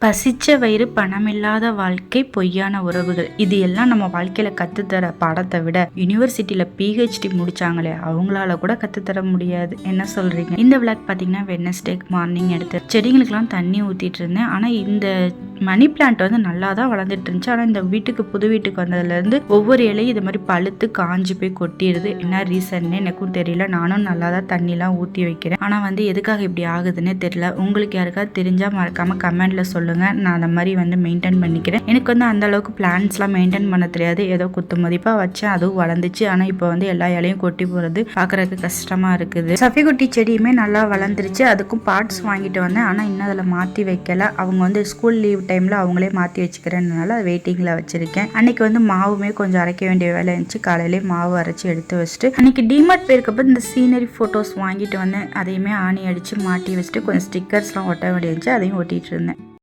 பசிச்ச வயிறு பணமில்லாத வாழ்க்கை பொய்யான உறவுகள் இது எல்லாம் நம்ம வாழ்க்கையில கத்துத்தர பாடத்தை விட யூனிவர்சிட்டியில பிஹெச்டி முடிச்சாங்களே அவங்களால கூட கத்துத்தர முடியாது. என்ன சொல்றீங்க? இந்த விளாக் பாத்தீங்கன்னா வெட்னஸ்டே மார்னிங் எடுத்து செடிகளுக்கெல்லாம் தண்ணி ஊத்திட்டு இருந்தேன். ஆனா இந்த மணி பிளான்ட் வந்து நல்லா தான் வளர்ந்துட்டு இருந்துச்சு. ஆனால் இந்த புது வீட்டுக்கு வந்ததுலேருந்து ஒவ்வொரு இலையும் இது மாதிரி பழுத்து காஞ்சி போய் கொட்டிடுது. என்ன ரீசன்னு எனக்கும் தெரியல. நானும் நல்லா தான் தண்ணிலாம் ஊற்றி வைக்கிறேன். ஆனால் வந்து எதுக்காக இப்படி ஆகுதுன்னே தெரியல. உங்களுக்கு யாருக்காவது தெரிஞ்சால் மறக்காமல் கமெண்ட்டில் சொல்லுங்கள். நான் அந்த மாதிரி வந்து மெயின்டைன் பண்ணிக்கிறேன். எனக்கு வந்து அந்த அளவுக்கு பிளான்ட்ஸ்லாம் மெயின்டைன் பண்ண தெரியாது. ஏதோ குத்து மதிப்பாக வச்சேன், அதுவும் வளர்ந்துச்சு. ஆனால் இப்போ வந்து எல்லா இலையும் கொட்டி போகிறது பார்க்குறதுக்கு கஷ்டமாக இருக்குது. சஃபிகுட்டி செடியுமே நல்லா வளர்ந்துருச்சு. அதுக்கும் பார்ட்ஸ் வாங்கிட்டு வந்தேன். ஆனால் இன்னும் அதில் மாற்றி வைக்கல. அவங்க வந்து ஸ்கூல் லீவ் டைமில் அவங்களே மாற்றி வச்சுக்கிறேன்னால வெயிட்டிங்கில் வச்சுருக்கேன். அன்றைக்கி வந்து மாவுமே கொஞ்சம் அரைக்க வேண்டிய வேலை இருந்துச்சு. காலையிலே மாவு அரைச்சி எடுத்து வச்சுட்டு அன்றைக்கி டிமார்ட் போயிருக்கப்போ இந்த சீனரி ஃபோட்டோஸ் வாங்கிட்டு வந்தேன். அதையுமே ஆணி அடித்து மாட்டி வச்சுட்டு கொஞ்சம் ஸ்டிக்கர்ஸ்லாம் ஒட்ட வேண்டிய இருந்துச்சு. அதையும் ஒட்டிகிட்டு இருந்தேன்.